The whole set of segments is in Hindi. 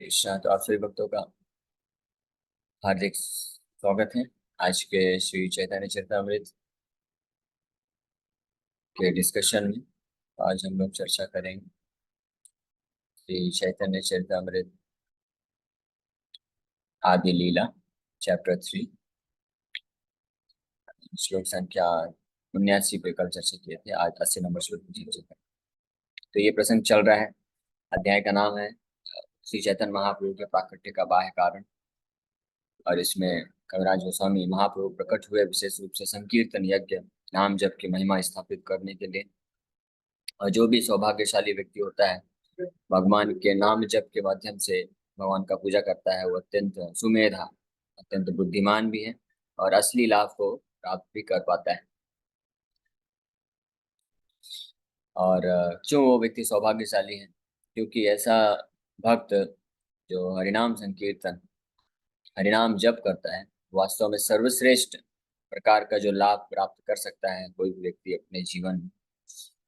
कृष्णा। तो आप सभी भक्तों का हार्दिक स्वागत है आज के श्री चैतन्य चरितमृत के डिस्कशन में। आज हम लोग चर्चा करेंगे श्री चैतन्य चरितमृत आदि लीला चैप्टर 3 श्लोक संख्या 79 पे कल चर्चा किए थे। आज 80 नंबर श्लोक की चर्चा करें। तो ये प्रसंग चल रहा है। अध्याय का नाम है श्री चैतन्य महाप्रभु के प्राकट्य का बाह्य कारण। और इसमें कविराज गोस्वामी महाप्रभु प्रकट हुए विशेष रूप से संकीर्तन यज्ञ नाम जप की महिमा स्थापित करने के लिए। और जो भी सौभाग्यशाली व्यक्ति होता है भगवान के नाम जप के माध्यम से भगवान का पूजा करता है, वो अत्यंत सुमेधा, अत्यंत बुद्धिमान भी है और असली लाभ को प्राप्त भी कर पाता है। और क्यों वो व्यक्ति सौभाग्यशाली है? क्योंकि ऐसा भक्त जो हरिनाम संकीर्तन हरिनाम जप करता है वास्तव में सर्वश्रेष्ठ प्रकार का जो लाभ प्राप्त कर सकता है कोई भी व्यक्ति अपने जीवन में,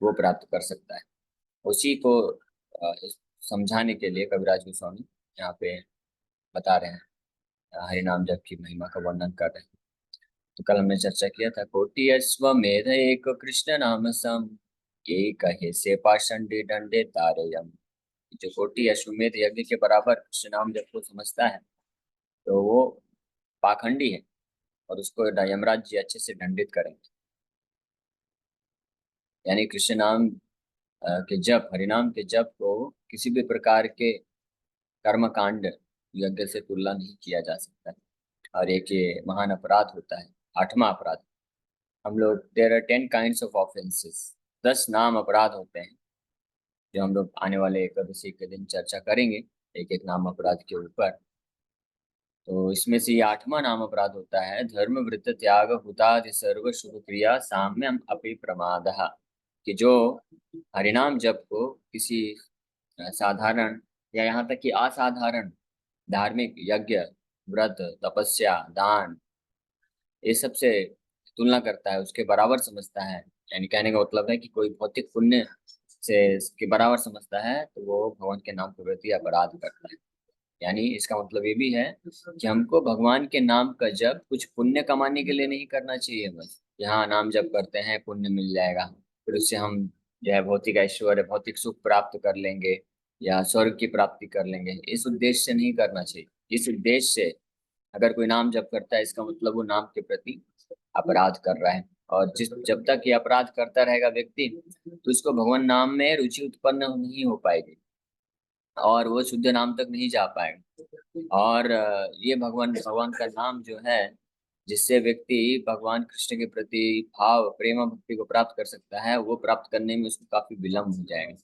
वो प्राप्त कर सकता है। उसी को समझाने के लिए कविराज गोस्वामी यहाँ पे बता रहे हैं, हरिनाम जप की महिमा का वर्णन कर रहे हैं। तो कल हमने चर्चा किया था कोटि अश्वमेध एक कृष्ण नाम सम ये कहे से पाषंडी दंडे तारेयम। जो कोटि अश्वमेध यज्ञ के बराबर कृष्ण नाम जप को समझता है तो वो पाखंडी है और उसको यमराज जी अच्छे से दंडित करेंगे। यानी कृष्ण नाम के जप, हरिनाम के जप को किसी भी प्रकार के कर्म कांड यज्ञ से तुलना नहीं किया जा सकता है। और एक ये महान अपराध होता है, 8वां अपराध। हम लोग there are 10 kinds of offences, 10 नाम अपराध होते हैं जो हम लोग आने वाले एकादशी के दिन चर्चा करेंगे एक एक नाम अपराध के ऊपर। तो इसमें से ये 8वां नाम अपराध होता है धर्म वृत्त त्याग हुतादि सर्व शुभ क्रिया साम्यम अपि प्रमादः। कि जो हरिनाम जप को किसी साधारण या यहाँ तक कि असाधारण धार्मिक यज्ञ, व्रत, तपस्या, दान, ये सब से तुलना करता है, उसके बराबर समझता है। यानी कहने का मतलब है कि कोई भौतिक पुण्य से के बराबर समझता है तो वो भगवान के नाम के प्रति अपराध करता है। यानी इसका मतलब ये भी है कि हमको भगवान के नाम का जप कुछ पुण्य कमाने के लिए नहीं करना चाहिए। बस यहाँ नाम जप करते हैं पुण्य मिल जाएगा, फिर उससे हम जो है भौतिक ऐश्वर्य, भौतिक सुख प्राप्त कर लेंगे या स्वर्ग की प्राप्ति कर लेंगे, इस उद्देश्य से नहीं करना चाहिए। इस उद्देश्य से अगर कोई नाम जप करता है इसका मतलब वो नाम के प्रति अपराध कर रहा है। और जिस जब तक ये अपराध करता रहेगा व्यक्ति तो उसको भगवान नाम में रुचि उत्पन्न नहीं हो पाएगी और वो शुद्ध नाम तक नहीं जा पाएगा। और ये भगवान भगवान का नाम जो है जिससे व्यक्ति भगवान कृष्ण के प्रति भाव, प्रेम, भक्ति को प्राप्त कर सकता है, वो प्राप्त करने में उसको काफी विलम्ब हो जाएगा।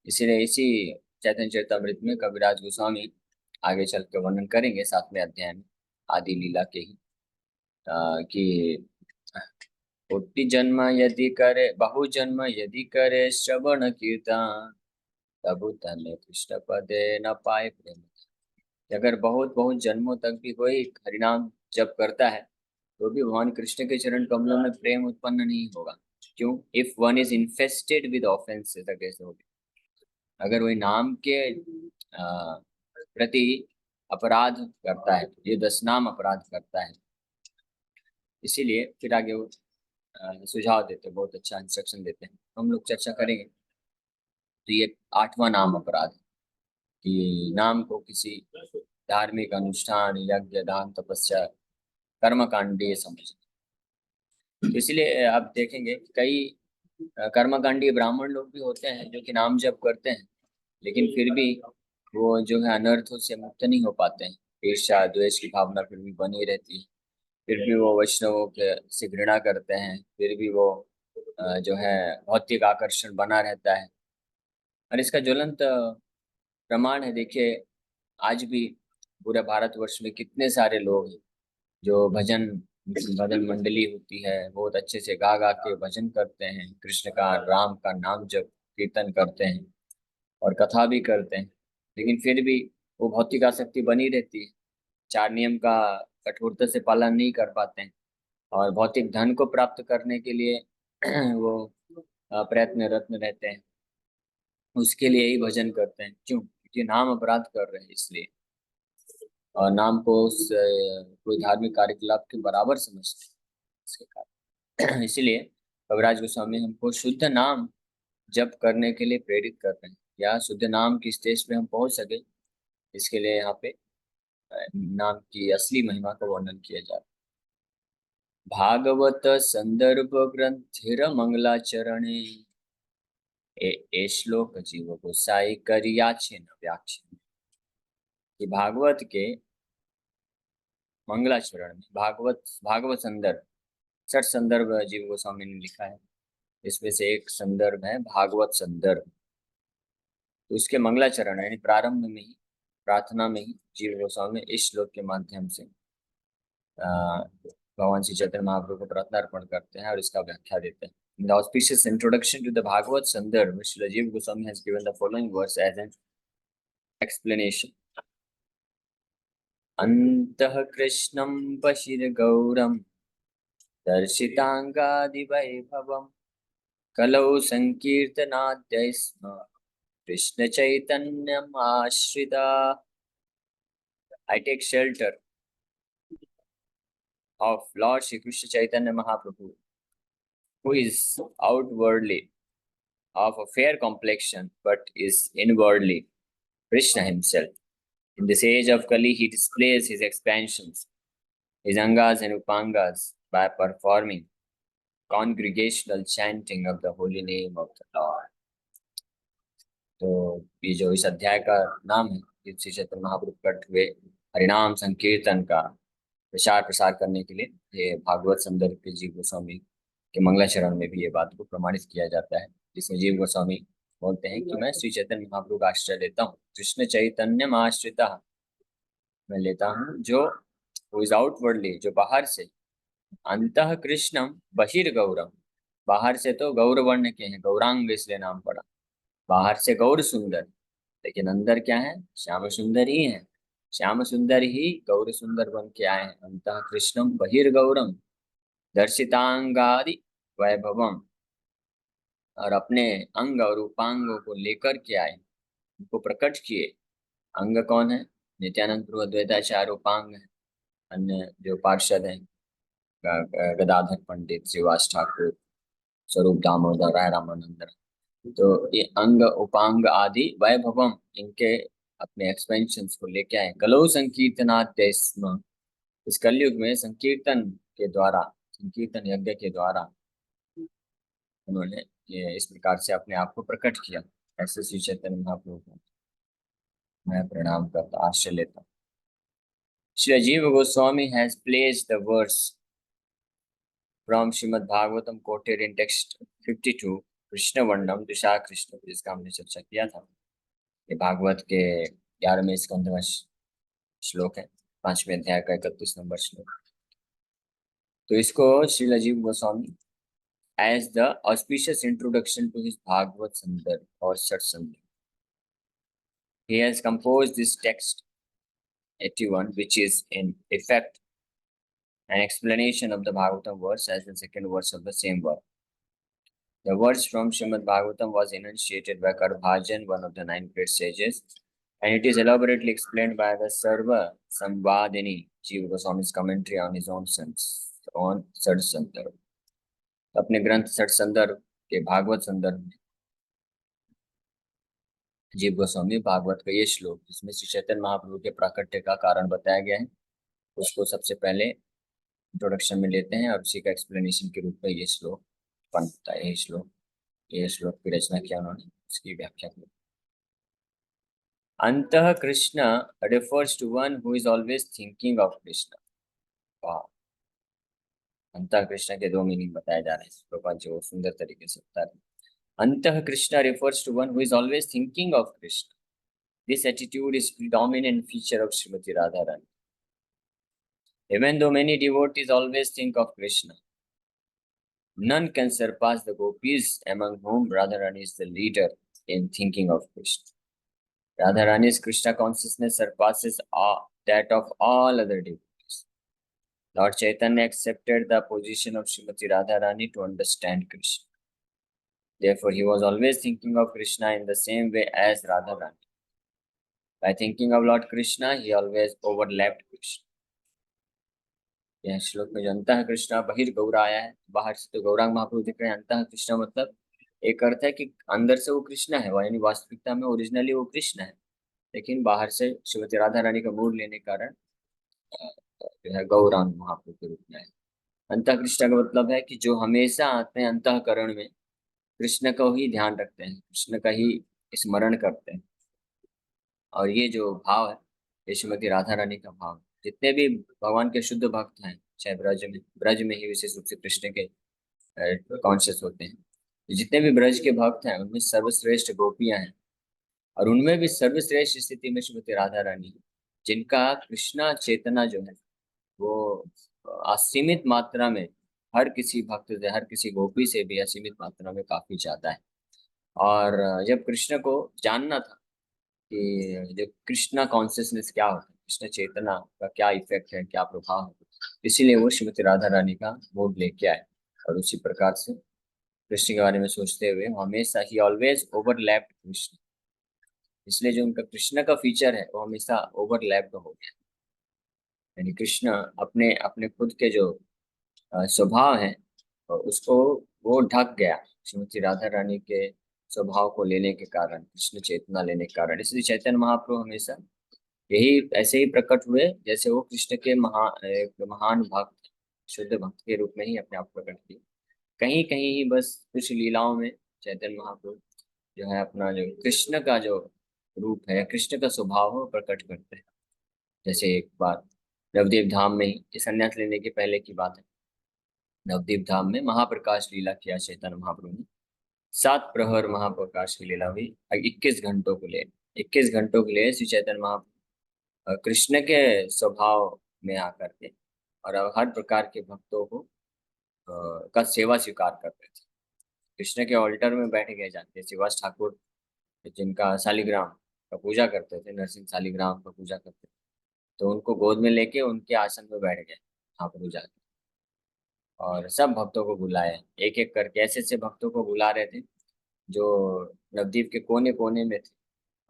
इसीलिए इसी चैतन्य चरितमृत में कविराज गोस्वामी आगे चल के वर्णन करेंगे 7वें अध्याय में आदि लीला के ही कि कोटि जन्म यदि करे, बहु जन्म यदि करे श्रवण कीर्तन तबु धन्य कृष्ण पदे न पाए प्रेम। अगर बहुत बहुत जन्मों तक भी कोई हरिनाम जप करता है तो भी भगवान कृष्ण के चरण कमलों में प्रेम उत्पन्न नहीं होगा। क्यों? If one is infested with offences, कैसे होगी? अगर वही नाम के प्रति अपराध करता है, ये 10 नाम अपराध करता है। इसीलिए फिर आगे वो सुझाव देते हैं, बहुत अच्छा इंस्ट्रक्शन देते हैं, हम लोग चर्चा करेंगे। तो ये 8वां नाम अपराध है कि नाम को किसी धार्मिक अनुष्ठान, यज्ञ, दान, तपस्या, कर्म कांडीय समझ। तो इसलिए आप देखेंगे कई कर्मकांडी ब्राह्मण लोग भी होते हैं जो कि नाम जप करते हैं लेकिन फिर भी वो जो है अनर्थों से मुक्त नहीं हो पाते हैं। ईर्ष्या द्वेष की भावना फिर भी बनी रहती है, फिर भी वो वैष्णवों के से घृणा करते हैं, फिर भी वो जो है भौतिक आकर्षण बना रहता है। और इसका ज्वलंत प्रमाण है, देखिए आज भी पूरे भारतवर्ष में कितने सारे लोग हैं जो भजन भजन मंडली होती है, बहुत अच्छे से गा गा के भजन करते हैं, कृष्ण का, राम का नाम जप कीर्तन करते हैं और कथा भी करते हैं, लेकिन फिर भी वो भौतिक आसक्ति बनी रहती है। 4 नियम का कठोरता से पालन नहीं कर पाते हैं और भौतिक धन को प्राप्त करने के लिए वो प्रयत्नरत रहते हैं, उसके लिए ही भजन करते हैं। क्यों? ये नाम अपराध कर रहे हैं इसलिए, और नाम को कोई धार्मिक कार्यकलाप के बराबर समझते हैं इसके कारण। इसीलिए कविराज गोस्वामी हमको शुद्ध नाम जप करने के लिए प्रेरित कर रहे हैं, या शुद्ध नाम की स्टेज पे हम पहुंच सके, इसके लिए यहाँ पे नाम की असली महिमा का वर्णन किया जा रहा है। भागवत संदर्भ ग्रंथिर मंगलाचरणे ए श्लोक जीव गोसाई करियाछिन व्याख्यान। कि भागवत के मंगलाचरण में भागवत संदर्भ, 6 संदर्भ जीव गोस्वामी ने लिखा है, इसमें से एक संदर्भ है भागवत संदर्भ। तो इसके मंगलाचरण यानी प्रारंभ में ही, प्रार्थना में ही जीव गोस्वामी इस श्लोक के माध्यम से भगवान श्री चैतन्य महाप्रभु को प्रार्थना अर्पण करते हैं और इसका व्याख्या देते हैं। In the auspicious introduction to the Bhagavad Sandarbh, Srila Jiva Goswami has given the following verse as an explanation. Antah Krishnam Bashir Gauram Darshitangadi Vaibhavam Kalau Sankirtanadyaisma Krishna Chaitanyam Ashrita. I take shelter of Lord Shri Krishna Chaitanya Mahaprabhu, who is outwardly of a fair complexion but is inwardly Krishna himself. In this age of Kali, he displays his expansions, his angas and upangas by performing congregational chanting of the holy name of the Lord. तो ये जो इस अध्याय का नाम है, श्री चैतन्य महाप्रभु प्रकट हुए हरिनाम संकीर्तन का प्रचार प्रसार करने के लिए, ये भागवत संदर्भ के जीव गोस्वामी के मंगलाचरण में भी ये बात को प्रमाणित किया जाता है, जिसमें जीव गोस्वामी बोलते हैं कि मैं श्री चैतन्य महाप्रभु का आश्रय लेता हूँ। कृष्ण चैतन्य आश्रिता मैं लेता हूँ, जो इज आउटवर्डली, जो बाहर से, अंतः कृष्णम बहिर्गौरम, बाहर से तो गौर वर्ण के हैं, गौरांग इसलिए नाम पड़ा, बाहर से गौर सुंदर, लेकिन अंदर क्या है, श्याम सुंदर ही है, श्याम सुंदर ही गौर सुंदर बन के आए हैं। अंतः कृष्णम बहिर्गौरम दर्शितांगादि वैभवम, और अपने अंग और उपांगों को लेकर के आए, उनको प्रकट किए। अंग कौन है, नित्यानंद प्रभु अद्वैताचार्य उपांग है, अन्य जो पार्षद हैं गदाधर पंडित, श्रीवास ठाकुर, स्वरूप दामोदर, राय रामानंद, तो ये अंग उपांग आदि वैभवम, इनके अपने एक्सपेंशंस को लेके आए। कलो संकीर्तनाद्यस्म, इस कलयुग में संकीर्तन के द्वारा, संकीर्तन यज्ञ के द्वारा उन्होंने ये इस प्रकार से अपने आप को प्रकट किया। ऐसे श्री चैतन्य महाप्रभु को मैं प्रणाम करता, आश्रय लेता हूँ। Shri Jiva Goswami has placed the verse from Srimad Bhagavatam quoted in text 52 Krishna वर्णम दिशा कृष्ण, जिसका हमने चर्चा किया था। ये भागवत के 11वें स्कंद श्लोक है, 5वें अध्याय का 31 नंबर श्लोक। तो इसको Shri Jiva Goswami as the auspicious introduction to his Bhagavad Sandarbh or Satsang, he has composed this text 81, which is in effect an explanation of the Bhagavatam verse as the second verse of the same verse. The verse from Srimad Bhagavatam was enunciated by Karubhajan, one of the 9 great sages, and it is elaborately explained by the Sarva Samvadini, Jiva Goswami's commentary on his own Sat Sandarbh. अपने ग्रंथ सठ संदर्भ के भागवत संदर्भ में जीव गोस्वामी भागवत का ये श्लोक, जिसमें श्री चैतन्य महाप्रभु के प्राकट्य का कारण बताया गया है, उसको सबसे पहले इंट्रोडक्शन में लेते हैं और उसी का एक्सप्लेनेशन के रूप में ये श्लोक बनता है। ये श्लोक की रचना किया उन्होंने, उसकी व्याख्या की। अंतः Krishna refers to one who is always thinking of Krishna. वाह, अंतः कृष्ण के 2 मीनिंग बताए जा रहे हैं, श्लोक जो सुंदर तरीके से बता रहे हैं। अंतः Krishna refers to one who is always thinking of Krishna. This attitude is predominant feature of Srimati Radharani. Even though many devotees always think of Krishna, none can surpass the gopis, among whom Radharani is the leader in thinking of Krishna. Radharani's Krishna consciousness surpasses that of all other devotees. Lord Chaitanya accepted the position of Srimati Radharani to understand Krishna. Therefore, he was always thinking of Krishna in the same way as Radharani. By thinking of Lord Krishna, he always overlapped Krishna. यह श्लोक में जो अंतः कृष्णा बहिर्गौरा आया है, बाहर से तो गौरांग महाप्रभु दिख रहे हैं, अंतः कृष्णा मतलब एक अर्थ है कि अंदर से वो कृष्ण है, यानी वास्तविकता में ओरिजिनली वो कृष्ण है, लेकिन बाहर से श्रीमती राधा रानी का मूड लेने के कारण जो है गौरांग महाप्रभु के रूप में है। अंतः कृष्ण का मतलब है कि जो हमेशा अपने अंतःकरण में कृष्ण को ही ध्यान रखते हैं, कृष्ण का ही स्मरण करते हैं। और ये जो भाव है, ये श्रीमती राधा रानी का भाव है। जितने भी भगवान के शुद्ध भक्त हैं, चाहे ब्रज में ही विशेष रूप से कृष्ण के कॉन्शियस होते हैं, जितने भी ब्रज के भक्त हैं उनमें सर्वश्रेष्ठ गोपियां हैं, और उनमें भी सर्वश्रेष्ठ स्थिति में श्रीमती राधा रानी है, जिनका कृष्णा चेतना जो है वो असीमित मात्रा में हर किसी भक्त से, हर किसी गोपी से भी असीमित मात्रा में काफी ज्यादा है। और जब कृष्ण को जानना था कि जो कृष्णा कॉन्शियसनेस क्या होता है, कृष्ण चेतना का क्या इफेक्ट है, क्या प्रभाव है, इसीलिए वो श्रीमती राधा रानी का मूड लेके आए। और उसी प्रकार से कृष्ण के बारे में सोचते हुए हमेशा ही ऑलवेज ओवरलैप्ड कृष्ण, इसलिए जो उनका कृष्ण का फीचर है वो हमेशा ओवरलैप्ड हो गया। यानी कृष्ण अपने अपने खुद के जो स्वभाव है उसको वो ढक गया श्रीमती राधा रानी के स्वभाव को लेने के कारण, कृष्ण चेतना लेने के कारण। इसलिए चैतन्य महाप्रभु हमेशा यही ऐसे ही प्रकट हुए जैसे वो कृष्ण के एक महान भक्त, शुद्ध भक्त के रूप में ही अपने आप प्रकट किए। कहीं कहीं ही बस कुछ लीलाओं में चैतन्य महाप्रभु जो है अपना जो कृष्ण का जो रूप है, कृष्ण का स्वभाव है प्रकट करते हैं। जैसे एक बार नवदीप धाम में ही, ये संन्यास लेने के पहले की बात है, नवदीप धाम में महाप्रकाश लीला किया चैतन्य महाप्रभु ने। 7 प्रहर महाप्रकाश की लीला हुई, 21 घंटों के लिए, 21 घंटों के लिए श्री चैतन्य महाप्रभु कृष्ण के स्वभाव में आकर के और अब हर प्रकार के भक्तों को का सेवा स्वीकार करते थे। कृष्ण के ऑल्टर में बैठ गए जाते, शिवास ठाकुर जिनका शालिग्राम का पूजा करते थे, नरसिंह शालिग्राम का पूजा करते थे, तो उनको गोद में लेके उनके आसन में बैठ गए महाप्रभु जाके, और सब भक्तों को बुलाए, एक एक करके ऐसे ऐसे भक्तों को बुला रहे थे जो नवद्वीप के कोने कोने में थे,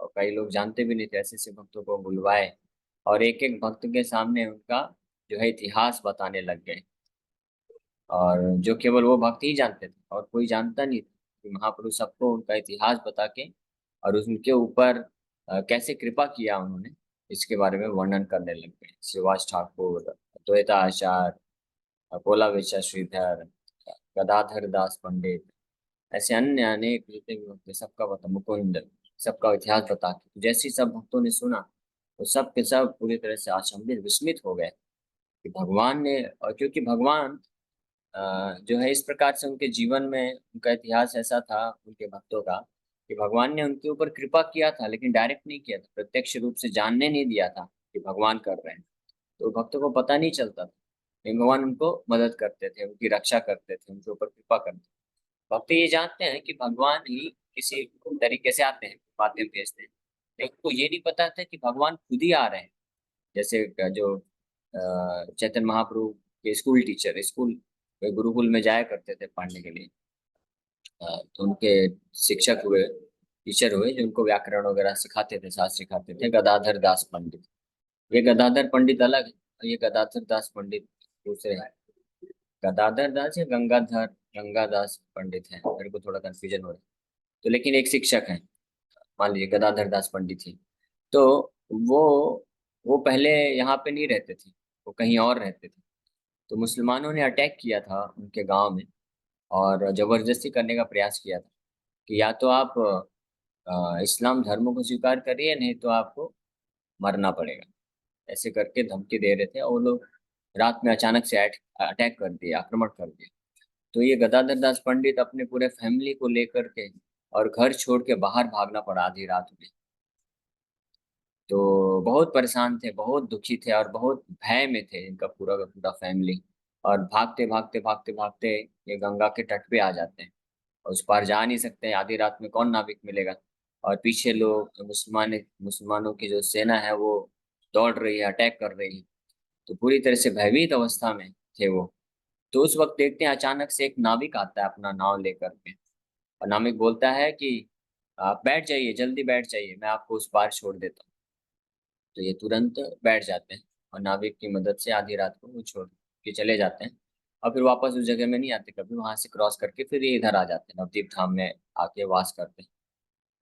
और कई लोग जानते भी नहीं थे, ऐसे ऐसे भक्तों को बुलवाए और एक एक भक्त के सामने उनका जो है इतिहास बताने लग गए। और जो केवल वो भक्त ही जानते थे और कोई जानता नहीं था कि महाप्रभु सबको उनका इतिहास बता के और उनके ऊपर कैसे कृपा किया उन्होंने, इसके बारे में वर्णन करने लग गए। श्रीवास ठाकुर, द्वैता आचार्य, पोला विचा श्रीधर, गदाधर दास पंडित, ऐसे अन्य अनेक जितने भी भक्त थे, सबका बता मुकुंद, सबका इतिहास बता के जैसे ही सब भक्तों ने सुना तो सब के सब पूरी तरह से अचंभित विस्मित हो गए कि भगवान ने, और क्योंकि भगवान जो है इस प्रकार से उनके जीवन में उनका इतिहास ऐसा था उनके भक्तों का कि भगवान ने उनके ऊपर कृपा किया था, लेकिन डायरेक्ट नहीं किया था, प्रत्यक्ष रूप से जानने नहीं दिया था कि भगवान कर रहे हैं, तो भक्तों को पता नहीं चलता था। लेकिन भगवान उनको मदद करते थे, उनकी रक्षा करते थे, उनके ऊपर कृपा करते थे। भक्त ये जानते हैं कि भगवान ही किसी तरीके से आते हैं, बातें भेजते हैं, लेकिन उनको ये नहीं पता था कि भगवान खुद ही आ रहे हैं। जैसे जो चैतन्य महाप्रभु के स्कूल टीचर, स्कूल गुरुकुल में जाया करते थे पढ़ने के लिए, तो उनके शिक्षक हुए, टीचर हुए जो उनको व्याकरण वगैरह सिखाते थे, शास्त्र सिखाते थे, गदाधर दास पंडित। ये गदाधर पंडित अलग है और ये गदाधर दास पंडित दूसरे हैं। गदाधर दास या गंगाधर गंगादास पंडित है, मेरे को थोड़ा कंफ्यूजन हो रहा है। तो लेकिन एक शिक्षक है, मान लीजिए गदाधर दास पंडित ही, तो वो वो पहले यहाँ पे नहीं रहते थे, वो कहीं और रहते थे। तो मुसलमानों ने अटैक किया था उनके गांव में और जबरदस्ती करने का प्रयास किया था कि या तो आप इस्लाम धर्म को स्वीकार करिए, नहीं तो आपको मरना पड़ेगा, ऐसे करके धमकी दे रहे थे। और वो लोग रात में अचानक से अटैक कर दिए, आक्रमण कर दिए। तो ये गदाधर दास पंडित अपने पूरे फैमिली को लेकर के और घर छोड़ के बाहर भागना पड़ा आधी रात में। तो बहुत परेशान थे, बहुत दुखी थे और बहुत भय में थे, इनका पूरा का पूरा फैमिली। और भागते भागते भागते भागते ये गंगा के तट पे आ जाते हैं, और उस पार जा नहीं सकते हैं, आधी रात में कौन नाविक मिलेगा। और पीछे लोग मुसलमानों की जो सेना है वो दौड़ रही है, अटैक कर रही है। तो पूरी तरह से भयभीत अवस्था में थे वो। तो उस वक्त देखते हैं अचानक से एक नाविक आता है अपना नाव लेकर के, और नाविक बोलता है कि आप बैठ जाइए, जल्दी बैठ जाइए, मैं आपको उस पार छोड़ देता हूँ। तो ये तुरंत बैठ जाते हैं और नाविक की मदद से आधी रात को वो छोड़ के चले जाते हैं और फिर वापस उस जगह में नहीं आते, कभी वहां से क्रॉस करके फिर ये इधर आ जाते हैं, नवद्वीप धाम में आके वास करते हैं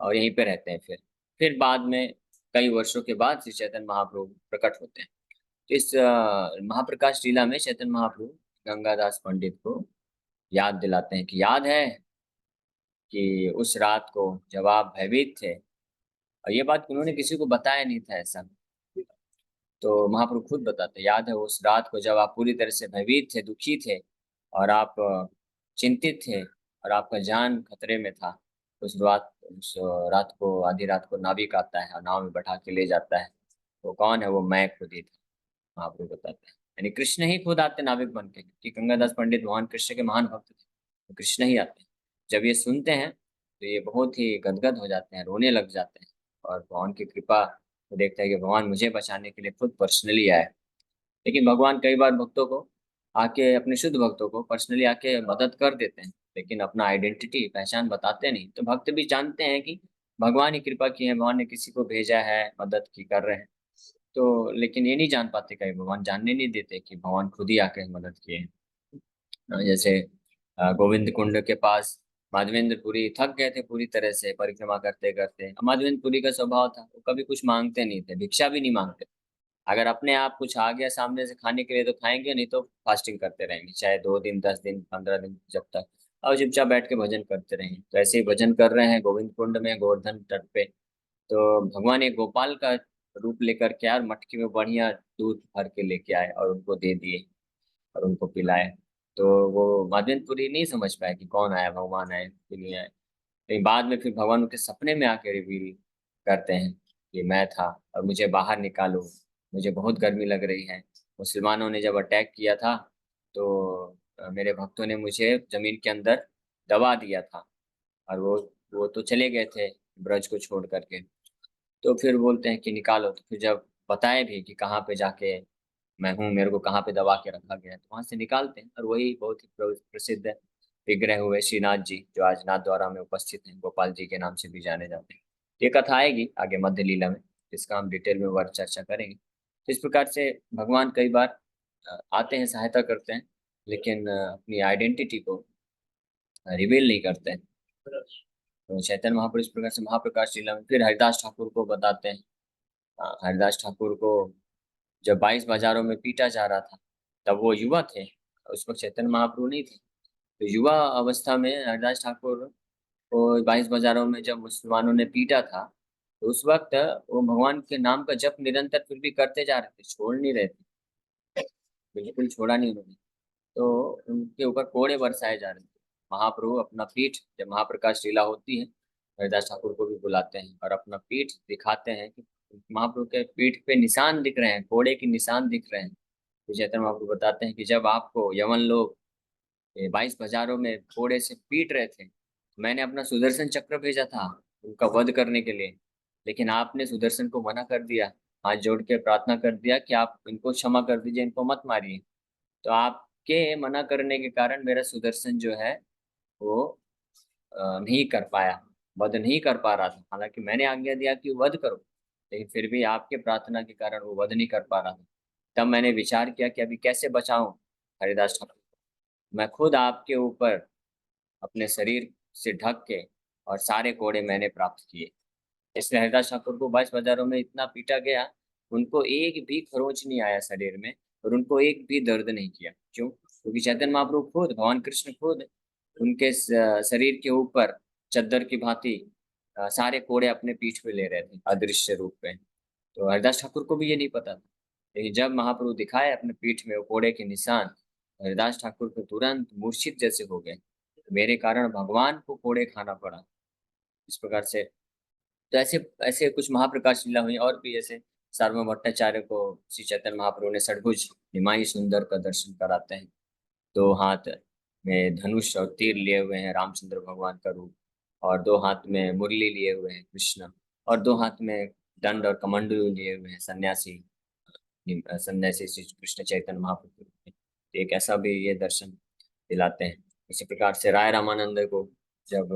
और यहीं पे रहते हैं। फिर बाद में कई वर्षों के बाद श्री चैतन्य महाप्रभु प्रकट होते हैं। तो इस महाप्रकाश लीला में चैतन्य महाप्रभु गंगादास पंडित को याद दिलाते हैं कि याद है कि उस रात को जब आप भयभीत थे, और ये बात उन्होंने किसी को बताया नहीं था ऐसा। तो महाप्रभु खुद बताते, याद है उस रात को जब आप पूरी तरह से भयभीत थे, दुखी थे और आप चिंतित थे और आपका जान खतरे में था। उस रात को, आधी रात को नाविक आता है और नाव में बैठा के ले जाता है। वो कौन है? वो मैं खुद ही था, महाप्रभु बताते हैं। यानी कृष्ण ही खुद आते नाविक बन के, कि गंगादास पंडित भगवान कृष्ण के महान भक्त थे, तो कृष्ण ही आते हैं। जब ये सुनते हैं तो ये बहुत ही गदगद हो जाते हैं, रोने लग जाते हैं और भगवान की कृपा को देखते हैं कि भगवान मुझे बचाने के लिए खुद पर्सनली आए। लेकिन भगवान कई बार भक्तों को आके, अपने शुद्ध भक्तों को पर्सनली आके मदद कर देते हैं, लेकिन अपना आइडेंटिटी, पहचान बताते नहीं। तो भक्त भी जानते हैं कि भगवान ही कृपा की है, भगवान ने किसी को भेजा है, मदद की कर रहे हैं। तो लेकिन ये नहीं जान पाते, कई भगवान जानने नहीं देते कि भगवान खुद ही आके मदद किए हैं। जैसे गोविंद कुंड के पास माधवेंद्रपुरी थक गए थे पूरी तरह से परिक्रमा करते करते। माधवेंद्रपुरी का स्वभाव था, वो कभी कुछ मांगते नहीं थे, भिक्षा भी नहीं मांगते। अगर अपने आप कुछ आ गया सामने से खाने के लिए तो खाएंगे, नहीं तो फास्टिंग करते रहेंगे, चाहे 2 दिन, 10 दिन, 15 दिन, जब तक। और चुपचाप बैठ के भजन करते रहेंगे। तो ऐसे ही भजन कर रहे हैं गोविंद कुंड में, गोवर्धन तट पे। तो भगवान एक गोपाल का रूप लेकर के यार मटकी में बढ़िया दूध भर के लेके आए और उनको दे दिए और उनको पिलाए। तो वो माधवेंद्रपुरी नहीं समझ पाया कि कौन आया, भगवान आए कि नहीं आए। लेकिन बाद में फिर भगवान उनके सपने में आके रिवील करते हैं कि मैं था और मुझे बाहर निकालो, मुझे बहुत गर्मी लग रही है। मुसलमानों ने जब अटैक किया था तो मेरे भक्तों ने मुझे जमीन के अंदर दबा दिया था और वो तो चले गए थे ब्रज को छोड़ करके। तो फिर बोलते हैं कि निकालो। तो फिर जब बताए भी कि कहाँ पे जाके मैं हूँ, मेरे को कहाँ पे दबा के रखा गया है, तो वहां से निकालते हैं। और वही बहुत ही प्रसिद्ध विग्रह हुए श्रीनाथ जी, जो आज नाथ द्वारा में उपस्थित हैं, गोपाल जी के नाम से भी जाने जाते हैं। ये कथा आएगी आगे मध्य लीला में, इसका हम डिटेल में वर्ग चर्चा करेंगे। तो इस प्रकार से भगवान कई बार आते हैं, सहायता करते हैं, लेकिन अपनी आइडेंटिटी को रिवील नहीं करते हैं। तो चैतन्य महापुरुष इस प्रकार से महाप्रकाश लीला में फिर हरिदास ठाकुर को बताते हैं। हरिदास ठाकुर को जब 22 बाजारों में पीटा जा रहा था, तब वो युवा थे, उस वक्त चैतन्य महाप्रभु नहीं थे। तो युवा अवस्था में हरिदास ठाकुर को 22 बाजारों में जब मुसलमानों ने पीटा था, तो उस वक्त वो भगवान के नाम का जप निरंतर फिर भी करते जा रहे थे, छोड़ नहीं रहे थे, बिल्कुल छोड़ा नहीं उन्होंने। तो उनके ऊपर कोड़े बरसाए जा रहे थे। महाप्रभु अपना पीठ, जब महाप्रकाश लीला होती है, हरिदास ठाकुर को भी बुलाते हैं और अपना पीठ दिखाते हैं कि महाप्रभु के पीठ पे निशान दिख रहे हैं, कोड़े के निशान दिख रहे हैं। तो चैतन्य महाप्रभु बताते हैं कि जब आपको यमन लोग 22 बाजारों में कोड़े से पीट रहे थे, मैंने अपना सुदर्शन चक्र भेजा था उनका वध करने के लिए, लेकिन आपने सुदर्शन को मना कर दिया। हाथ जोड़ के प्रार्थना कर दिया कि आप इनको क्षमा कर दीजिए, इनको मत मारिए। तो आपके मना करने के कारण मेरा सुदर्शन जो है वो नहीं कर पाया, वध नहीं कर पा रहा था। हालांकि मैंने आज्ञा दिया कि वध करो, लेकिन फिर भी आपके प्रार्थना के कारण वो वध नहीं कर पा रहा था। तब मैंने विचार किया कि अभी कैसे बचाऊं हरिदास ठाकुर को। मैं खुद आपके ऊपर अपने शरीर से ढक के और सारे कोड़े मैंने प्राप्त किए। इसलिए हरिदास ठाकुर को 22 बाजारों में इतना पीटा गया, उनको एक भी खरोंच नहीं आया शरीर में और उनको एक भी दर्द नहीं किया। क्यों? क्योंकि चैतन्य महाप्रभु खुद, भगवान कृष्ण खुद उनके शरीर के ऊपर चद्दर की भांति सारे कोड़े अपने पीठ पे ले रहे थे अदृश्य रूप में। तो हरिदास ठाकुर को भी ये नहीं पता था, लेकिन जब महाप्रभु दिखाए अपने पीठ में वो कोड़े के निशान, हरिदास ठाकुर को तुरंत मूर्छित जैसे हो गए। मेरे कारण भगवान को कोड़े खाना पड़ा। इस प्रकार से तो ऐसे ऐसे कुछ महाप्रकाश लीला हुई। और भी ऐसे सार्वभौम भट्टाचार्य को श्री चैतन्य महाप्रभु ने षडभुज निमाई सुंदर का दर्शन कराते हैं। 2 हाथ में धनुष और तीर लिए हुए हैं रामचंद्र भगवान का रूप, और 2 हाथ में मुरली लिए हुए हैं कृष्ण, और 2 हाथ में दंड और कमंडलू लिए हुए हैं सन्यासी, सन्यासी श्री कृष्ण चैतन्य महाप्रभु। तो एक ऐसा भी ये दर्शन दिलाते हैं। इसी प्रकार से राय रामानंद को जब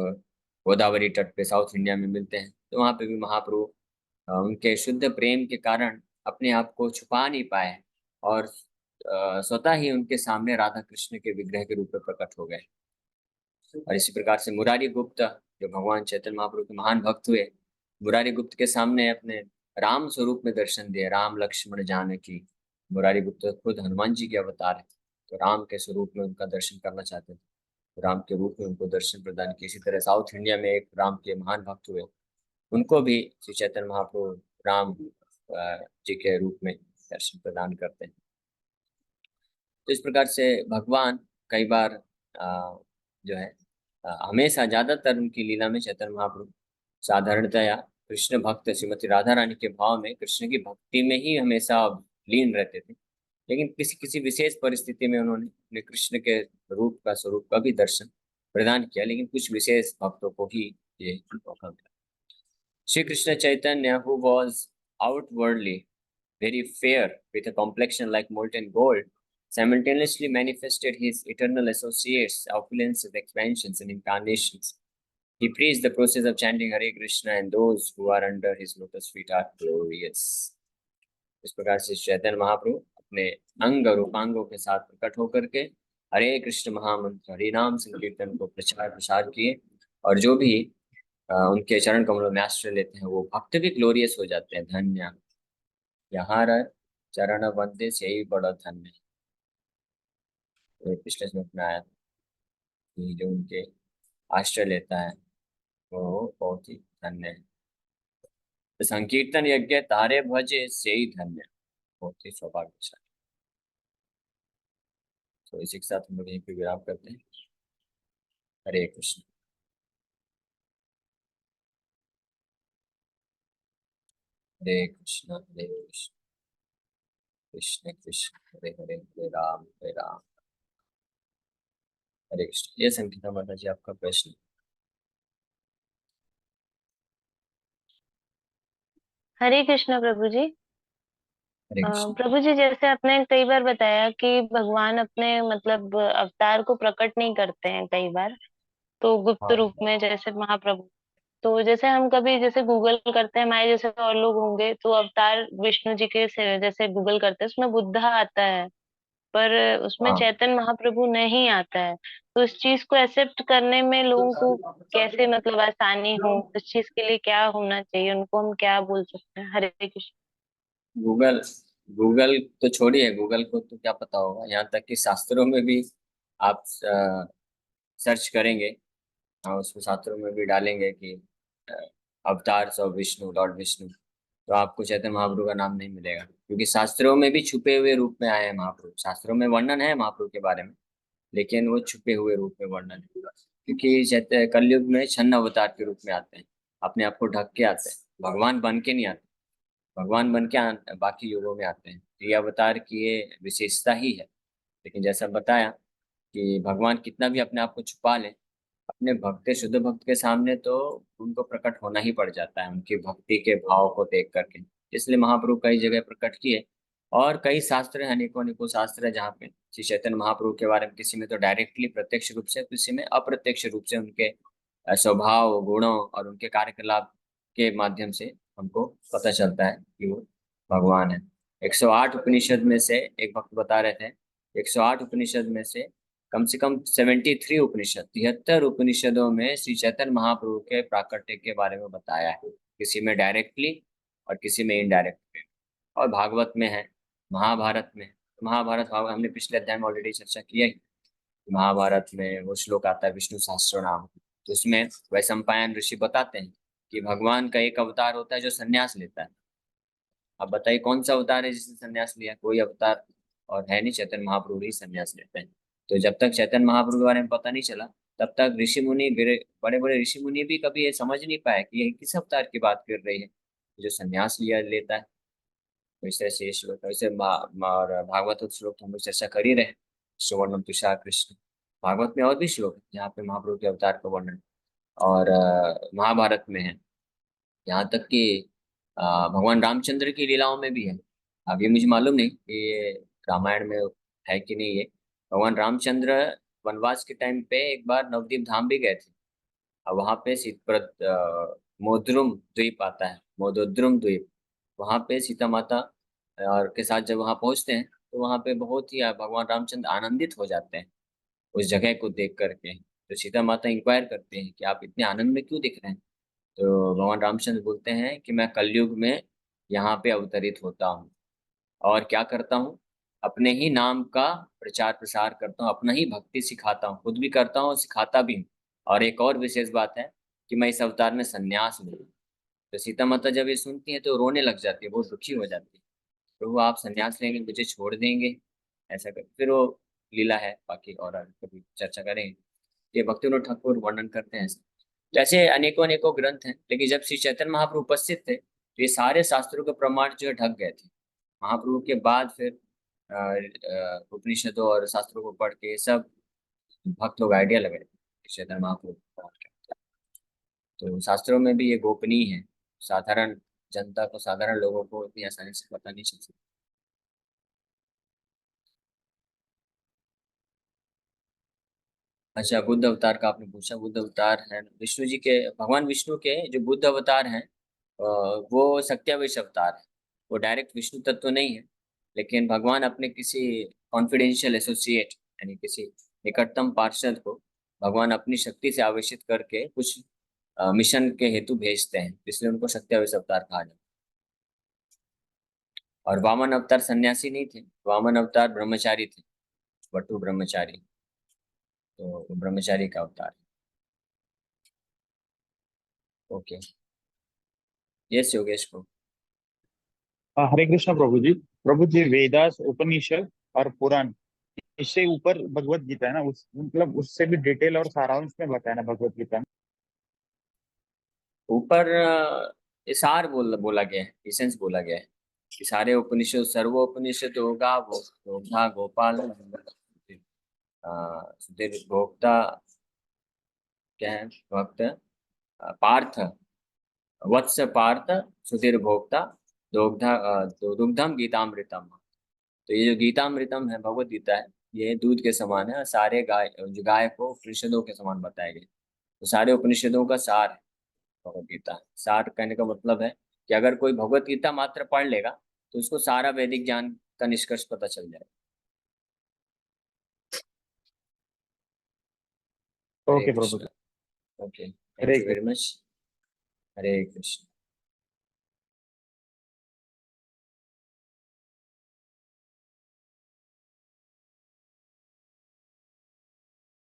गोदावरी तट पे साउथ इंडिया में मिलते हैं, तो वहाँ पे भी महाप्रभु उनके शुद्ध प्रेम के कारण अपने आप को छुपा नहीं पाए और स्वतः ही उनके सामने राधा कृष्ण के विग्रह के रूप में प्रकट हो गए। और इसी प्रकार से मुरारी गुप्त जो भगवान चैतन्य महाप्रभु के महान भक्त हुए, मुरारी गुप्त के सामने अपने राम स्वरूप में दर्शन दिए। राम लक्ष्मण जानकी, मुरारी गुप्त खुद हनुमान जी के अवतार है, तो राम के स्वरूप में उनका दर्शन करना चाहते थे, तो राम के रूप में उनको दर्शन प्रदान किए। इसी तरह साउथ इंडिया में एक राम के महान भक्त हुए, उनको भी श्री चैतन्य महाप्रभु राम जी के रूप में दर्शन प्रदान करते हैं। तो इस प्रकार से भगवान कई बार जो है हमेशा ज्यादातर उनकी लीला में चैतन्य महाप्रभु साधारणतया कृष्ण भक्त श्रीमती राधा रानी के भाव में कृष्ण की भक्ति में ही हमेशा लीन रहते थे। लेकिन किसी किसी विशेष परिस्थिति में उन्होंने अपने कृष्ण के रूप का स्वरूप का भी दर्शन प्रदान किया, लेकिन कुछ विशेष भक्तों को ही ये मौका मिला। Shri Krishna Chaitanya, who was outwardly very fair with a complexion like molten gold, simultaneously manifested his eternal associates, opulences, expansions, and incarnations. He preached the process of chanting Hare Krishna, and those who are under his lotus feet are glorious. इस प्रकार से चैतन्य महाप्रभु अपने अंग और उपांगों के साथ प्रकट होकर के हरे कृष्ण महामंत्र हरि नाम संकीर्तन को प्रचार प्रसार किए, और जो भी उनके चरण कमलों में आश्रय लेते हैं वो भक्त भी ग्लोरियस हो जाते हैं। धन्य यहाँ चरण वंदे से ही बड़ा धन्य। तो पिछले श्लोक में आया कि जो उनके आश्रय लेता है वो बहुत ही धन्य है। तो संकीर्तन यज्ञ तारे भजे से ही धन्य, बहुत ही सौभाग्यशाली। तो इसी के साथ हम लोग यहीं पे विराम करते हैं। हरे कृष्ण। हरे कृष्ण हरे कृष्ण कृष्ण कृष्ण हरे हरे, हरे राम हरे कृष्ण। ये संगीता माता जी आपका प्रश्न। हरे कृष्ण प्रभु जी। हरे कृष्ण। प्रभु जी, जैसे आपने कई बार बताया कि भगवान अपने मतलब अवतार को प्रकट नहीं करते हैं कई बार, तो गुप्त हाँ रूप में जैसे महाप्रभु। तो जैसे हम कभी जैसे गूगल करते हैं, हमारे जैसे और लोग होंगे तो अवतार विष्णु जी के जैसे गूगल करते हैं, उसमें बुद्धा आता है, पर उसमें हाँ। चैतन्य महाप्रभु नहीं आता है। तो इस चीज को एक्सेप्ट करने में लोगों को कैसे मतलब आसानी हो, इस चीज के लिए क्या होना चाहिए, उनको हम क्या बोल सकते हैं? हरे कृष्ण। गूगल गूगल तो छोड़िए, गूगल को तो क्या पता होगा, यहाँ तक कि शास्त्रों में भी आप सर्च करेंगे, हाँ उसमें शास्त्रों में भी डालेंगे कि avatars of Vishnu, Lord Vishnu, तो आपको चैतन्य महाप्रभु का नाम नहीं मिलेगा, क्योंकि शास्त्रों में भी छुपे हुए रूप में आए हैं महाप्रभु। शास्त्रों में वर्णन है महाप्रभु के बारे में, लेकिन वो छुपे हुए रूप में वर्णन है, क्योंकि चैत्य कलयुग में छन्न अवतार के रूप में आते हैं, अपने आप को ढक के आते हैं, भगवान बन के नहीं आते। भगवान बन के बाकी युगों में आते हैं, तो ये अवतार की ये विशेषता ही है। लेकिन जैसा बताया कि भगवान कितना भी अपने आप को छुपा ले, अपने भक्त शुद्ध भक्त के सामने तो उनको प्रकट होना ही पड़ जाता है, उनकी भक्ति के भाव को देख करके। इसलिए महाप्रभु कई जगह प्रकट किए, और कई शास्त्र हैं, अनेकों अनेकों शास्त्र है जहाँ पे श्री चैतन्य महाप्रभु के बारे में किसी में तो डायरेक्टली प्रत्यक्ष रूप से, किसी में अप्रत्यक्ष रूप से उनके स्वभाव गुणों और उनके कार्यकलाप के माध्यम से हमको पता चलता है कि वो भगवान है। 108 उपनिषद में से एक भक्त बता रहे थे, 108 उपनिषद में से कम 73 उपनिषद, 73 उपनिषदों में श्री चैतन्य महाप्रभु के प्राकट्य के बारे में बताया है, किसी में डायरेक्टली और किसी में इनडायरेक्टली। और भागवत में है, महाभारत में। महाभारत भागवत हमने पिछले अध्याय में ऑलरेडी चर्चा की है। महाभारत में वो श्लोक आता है विष्णु सहस्त्र नाम, तो उसमें वैशंपायन ऋषि बताते हैं कि भगवान का एक अवतार होता है जो संन्यास लेता है। अब बताइए कौन सा अवतार है जिसने संन्यास लिया? कोई अवतार और है नहीं, चैतन्य महाप्रभु ही संन्यास लेते हैं। तो जब तक चैतन्य महाप्रभु के बारे में पता नहीं चला, तब तक ऋषि मुनि, बड़े बड़े ऋषि मुनि भी कभी ये समझ नहीं पाए कि ये किस अवतार की बात कर रही है जो संन्यास लिया लेता है। तो इस तरह से ये श्लोक, वैसे और भागवत श्लोक तो हम लोग चर्चा कर ही रहे हैं। सुवर्णम तुषार कृष्ण, भागवत में और भी श्लोक है जहाँ पे महाप्रभु के अवतार का वर्णन, और महाभारत में है। यहाँ तक कि भगवान रामचंद्र की लीलाओं में भी है। अब ये मुझे मालूम नहीं कि ये रामायण में है कि नहीं। ये भगवान रामचंद्र वनवास के टाइम पे एक बार नवदीप धाम भी गए थे, और वहां पे मोद्रुम द्वीप आता है, मोदोद्रुम द्वीप। वहां पे सीता माता और के साथ जब वहां पहुंचते हैं तो वहां पे बहुत ही भगवान रामचंद्र आनंदित हो जाते हैं उस जगह को देख करके। तो सीता माता इंक्वायर करते हैं कि आप इतने आनंद में क्यों दिख रहे हैं। तो भगवान रामचंद्र बोलते हैं कि मैं कलयुग में यहाँ पे अवतरित होता हूँ और क्या करता हूँ, अपने ही नाम का प्रचार प्रसार करता हूँ, अपना ही भक्ति सिखाता हूँ, खुद भी करता हूँ और सिखाता भी हूँ। और एक और विशेष बात है कि मैं इस अवतार में संन्यास लूँ। तो सीता माता जब ये सुनती है तो रोने लग जाती है, बहुत दुखी हो जाती है। प्रभु आप संन्यास लेंगे, मुझे छोड़ देंगे, ऐसा कर फिर वो लीला है बाकी और आगे कभी चर्चा करेंगे। ये भक्ति विनोद ठाकुर वर्णन करते हैं। तो ऐसे अनेकों अनेकों ग्रंथ हैं, लेकिन जब श्री चैतन्य महाप्रभु उपस्थित थे तो ये सारे शास्त्रों के प्रमाण जो है ढक गए थे। महाप्रभु के बाद फिर उपनिषदों और शास्त्रों को पढ़ के सब भक्त लोग आइडिया लगे श्री चैतन्य महाप्रभु को पढ़ के। तो शास्त्रों में भी ये गोपनीय है, साधारण जनता को, साधारण लोगों को इतनी आसानी से पता नहीं चल सकता। अच्छा, बुद्ध अवतार का आपने पूछा। बुद्ध अवतार है विष्णु जी के, भगवान विष्णु के जो बुद्ध अवतार हैं वो सत्याविश अवतार है। वो डायरेक्ट विष्णु तत्व नहीं है, लेकिन भगवान अपने किसी कॉन्फिडेंशियल एसोसिएट यानी किसी निकटतम पार्षद को भगवान अपनी शक्ति से आवेशित करके कुछ मिशन के हेतु भेजते हैं, इसलिए उनको सत्याविश अवतार कहा जाता है। और वामन अवतार सन्यासी नहीं थे, वामन अवतार ब्रह्मचारी थे, वटु ब्रह्मचारी। तो वो ब्रह्मचारी का अवतार है। ओके, यस योगेश को। हरे कृष्ण प्रभु जी। प्रभु जी, वेदास, उपनिषद और पुराण, इससे ऊपर भगवत गीता है ना, उस मतलब उससे भी डिटेल और सारांश में बताया ना भगवत गीता में। ऊपर इसार बोला गया है, इसेंस बोला गया है कि सारे उपनिषद, सर्वोपनिषद होगा वो होगा गोपाल सुधीर भोक्ता, क्या है भक्त, पार्थ, वत्स पार्थ सुधीर भोक्ता, दुग्धम गीतामृतम। तो ये जो गीतामृतम है, भगवत गीता है, ये दूध के समान है और सारे गाय जो गाय को उपनिषदों के समान बताया गया। तो सारे उपनिषदों का सार है भगवत गीता। सार कहने का मतलब है कि अगर कोई भगवत गीता मात्र पढ़ लेगा तो उसको सारा वैदिक ज्ञान का निष्कर्ष पता चल जाएगा। हरे ओके प्रभु कृष्ण। जी। Okay, thank Hare you very Krishna. Much. Hare Krishna.